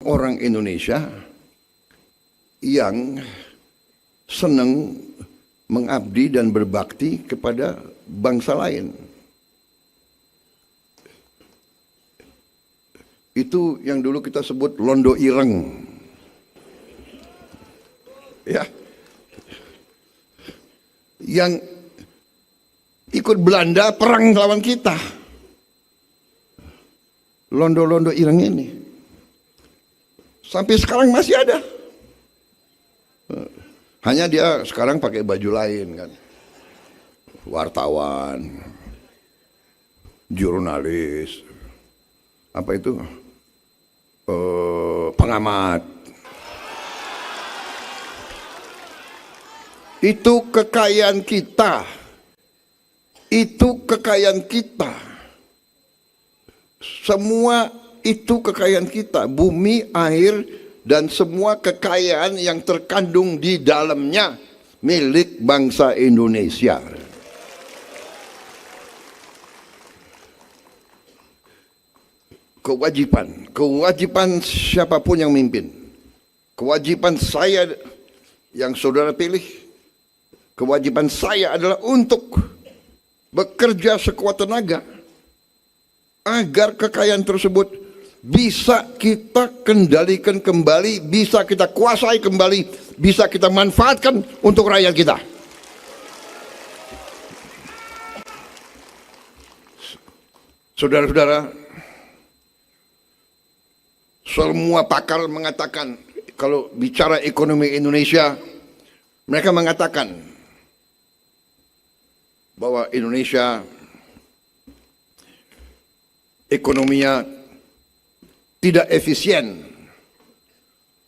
orang Indonesia yang senang mengabdi dan berbakti kepada bangsa lain. Itu yang dulu kita sebut londo ireng. Ya. Yang ikut Belanda perang lawan kita. Londo-londo ireng ini. Sampai sekarang masih ada. Hanya dia sekarang pakai baju lain kan. Wartawan, jurnalis, apa itu? Pengamat. Itu kekayaan kita. Itu kekayaan kita. Semua itu kekayaan kita. Bumi, air, dan semua kekayaan yang terkandung di dalamnya milik bangsa Indonesia. Kewajiban siapapun yang mimpin, kewajiban saya yang saudara pilih, kewajiban saya adalah untuk bekerja sekuat tenaga agar kekayaan tersebut bisa kita kendalikan kembali, bisa kita kuasai kembali, bisa kita manfaatkan untuk rakyat kita. Saudara-saudara, semua pakar mengatakan kalau bicara ekonomi Indonesia, mereka mengatakan bahwa Indonesia ekonominya tidak efisien.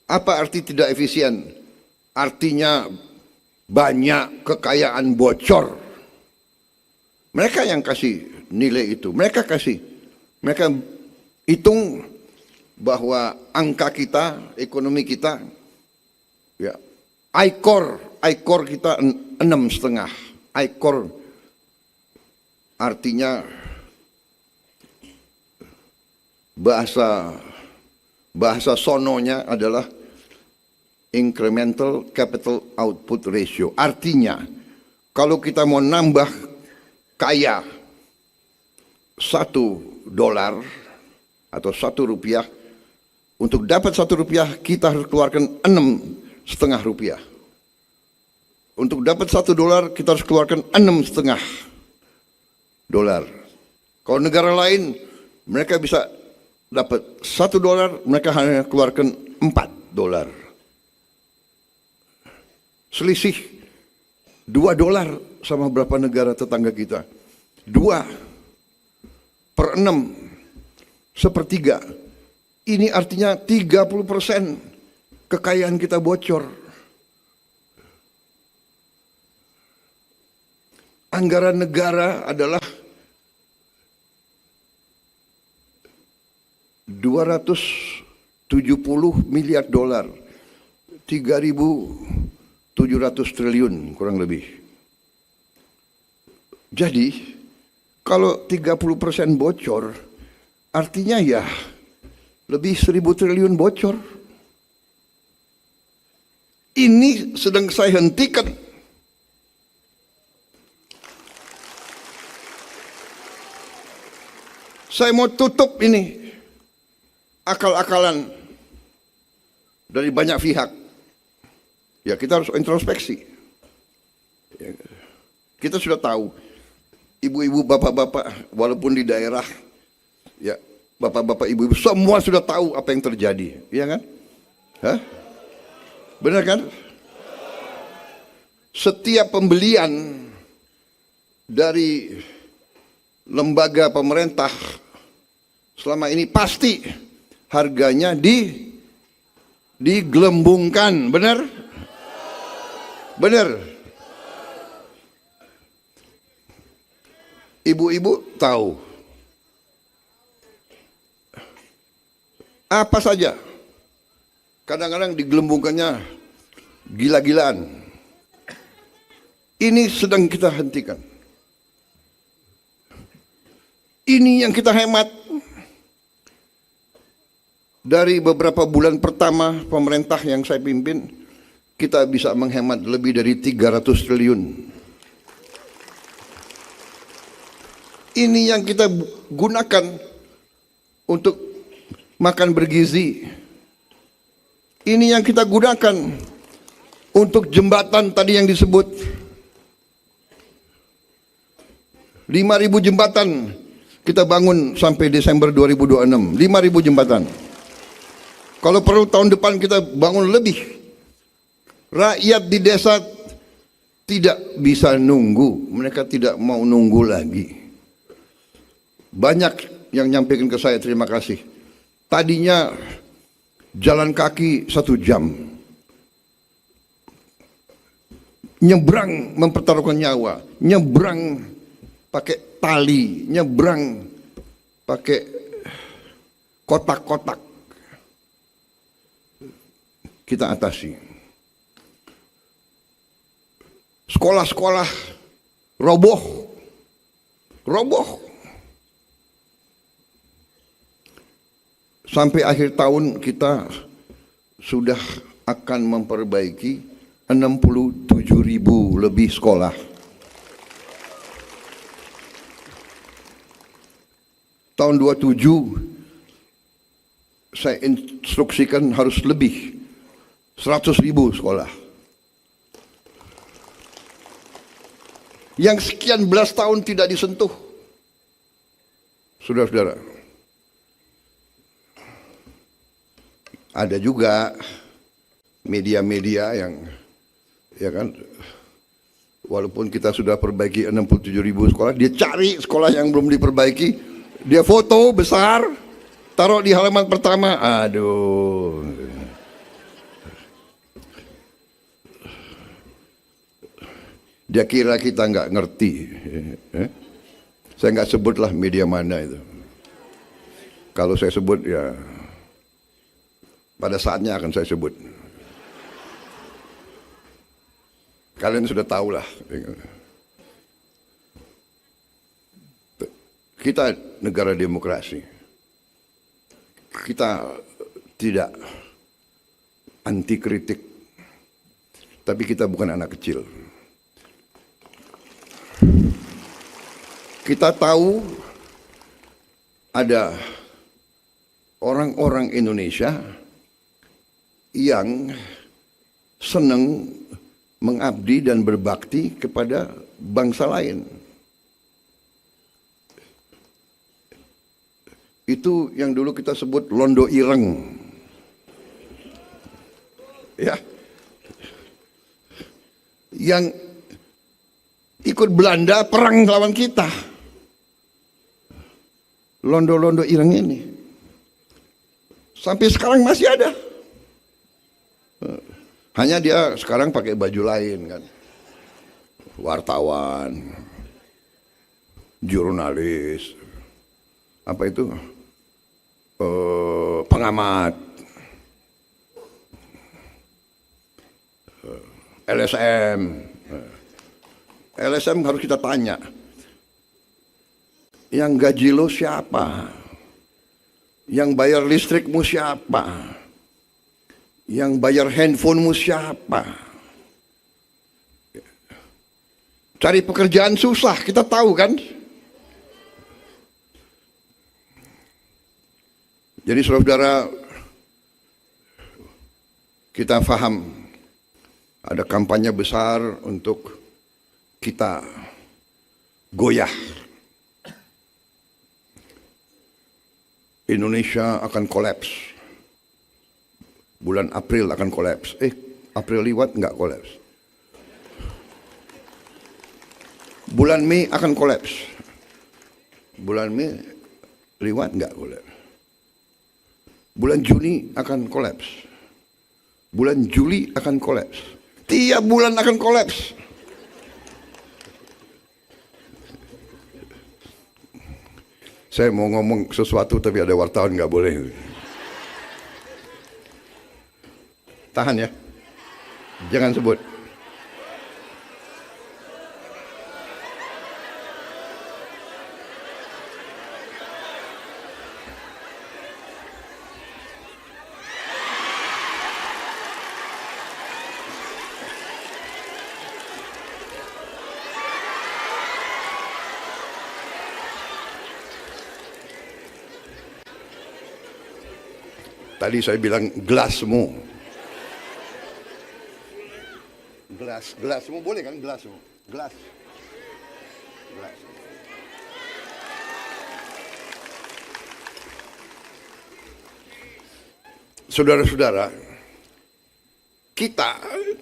Apa arti tidak efisien? Artinya banyak kekayaan bocor. Mereka yang kasih nilai itu. Mereka hitung bahwa angka kita, ekonomi kita, ya, ICOR kita 6,5. ICOR artinya bahasa sononya adalah incremental capital output ratio. Artinya kalau kita mau nambah kaya $1 atau Rp1, untuk dapat Rp1 kita harus keluarkan 6,5 rupiah. Untuk dapat $1 kita harus keluarkan 6,5 dolar. Kalau negara lain mereka bisa dapat $1, mereka hanya keluarkan $4. Selisih $2 sama berapa negara tetangga kita? 2/6, 1/3. Ini artinya 30% kekayaan kita bocor. Anggaran negara adalah $270 miliar, 3.700 triliun kurang lebih. Jadi kalau 30% bocor, artinya ya lebih 1.000 triliun bocor. Ini sedang saya hentikan. Saya mau tutup ini akal-akalan dari banyak pihak. Ya, kita harus introspeksi. Ya, kita sudah tahu, ibu-ibu, bapak-bapak, walaupun di daerah, ya, bapak-bapak, ibu-ibu, semua sudah tahu apa yang terjadi, ya kan? Hah? Benar kan? Setiap pembelian dari lembaga pemerintah selama ini pasti harganya digelembungkan, benar? Benar. Ibu-ibu tahu apa saja. Kadang-kadang digelembungkannya gila-gilaan. Ini sedang kita hentikan. Ini yang kita hemat. Dari beberapa bulan pertama pemerintah yang saya pimpin, kita bisa menghemat lebih dari 300 triliun. Ini yang kita gunakan untuk makan bergizi. Ini yang kita gunakan untuk jembatan tadi yang disebut. 5.000 jembatan kita bangun sampai Desember 2026. 5.000 jembatan. Kalau perlu tahun depan kita bangun lebih. Rakyat di desa tidak bisa nunggu. Mereka tidak mau nunggu lagi. Banyak yang nyampaikan ke saya, terima kasih. Tadinya jalan kaki 1 jam. Nyebrang mempertaruhkan nyawa. Nyebrang pakai tali. Nyebrang pakai kotak-kotak. Kita atasi. Sekolah-sekolah roboh. Sampai akhir tahun kita sudah akan memperbaiki 67.000 lebih sekolah. Tahun 27 saya instruksikan harus lebih 100.000 sekolah. Yang sekian belas tahun tidak disentuh. Saudara-saudara, ada juga media-media yang, ya kan, walaupun kita sudah perbaiki 67.000 sekolah, dia cari sekolah yang belum diperbaiki, dia foto besar, taruh di halaman pertama. Aduh. Dia kira kita nggak ngerti. Saya nggak sebutlah media mana itu. Kalau saya sebut ya pada saatnya akan saya sebut. Kalian sudah tahu lah. Kita negara demokrasi. Kita tidak anti kritik. Tapi kita bukan anak kecil. Kita tahu ada orang-orang Indonesia yang senang mengabdi dan berbakti kepada bangsa lain. Itu yang dulu kita sebut londo ireng. Ya. Yang ikut Belanda perang lawan kita. Londo-londo ireng ini sampai sekarang masih ada. Hanya dia sekarang pakai baju lain kan. Wartawan, jurnalis, apa itu? Pengamat, LSM. LSM harus kita tanya, yang gaji lo siapa? Yang bayar listrikmu siapa? Yang bayar handphonemu siapa? Cari pekerjaan susah, kita tahu kan? Jadi saudara-saudara, kita paham ada kampanye besar untuk kita goyah. Indonesia akan kolaps. Bulan April akan kolaps. April liwat nggak kolaps. Bulan Mei akan kolaps. Bulan Mei liwat nggak kolaps. Bulan Juni akan kolaps. Bulan Juli akan kolaps. Tiap bulan akan kolaps. Saya mau ngomong sesuatu tapi ada wartawan nggak boleh. Tahan ya, jangan sebut. Tadi saya bilang gelasmu. Gelasmu boleh kan, gelasmu? Gelas. Saudara-saudara,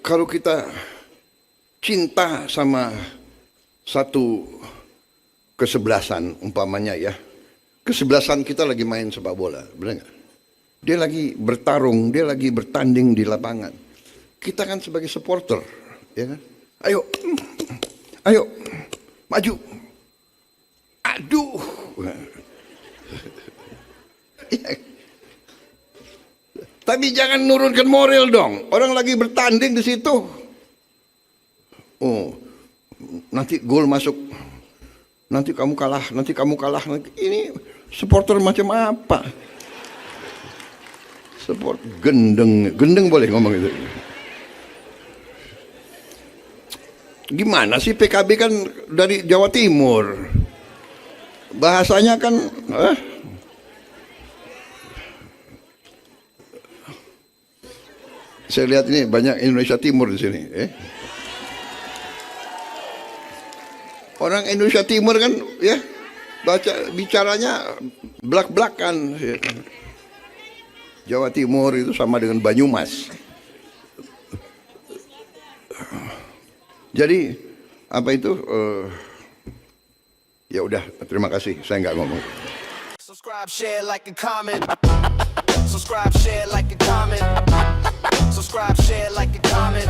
kalau kita cinta sama satu kesebelasan, umpamanya ya, kesebelasan kita lagi main sepak bola, benar nggak? Dia lagi bertarung, dia lagi bertanding di lapangan. Kita kan sebagai supporter, ya kan? Ayo, maju. Aduh. Tapi jangan nurunkan moral dong. Orang lagi bertanding di situ. Oh, nanti gol masuk. Nanti kamu kalah. Ini supporter macam apa? Gendeng boleh ngomong itu. Gimana sih, PKB kan dari Jawa Timur. Bahasanya kan saya lihat ini banyak Indonesia Timur di sini. Orang Indonesia Timur kan ya bicaranya belak-belakan. Jawa Timur itu sama dengan Banyumas. Jadi apa itu? Ya udah, terima kasih. Saya nggak ngomong. Subscribe, share, like, and comment. Subscribe, share, like, and comment. Subscribe, share, like, and comment.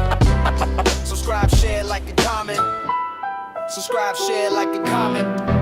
Subscribe, share, like, and comment. Subscribe, share, like, and comment.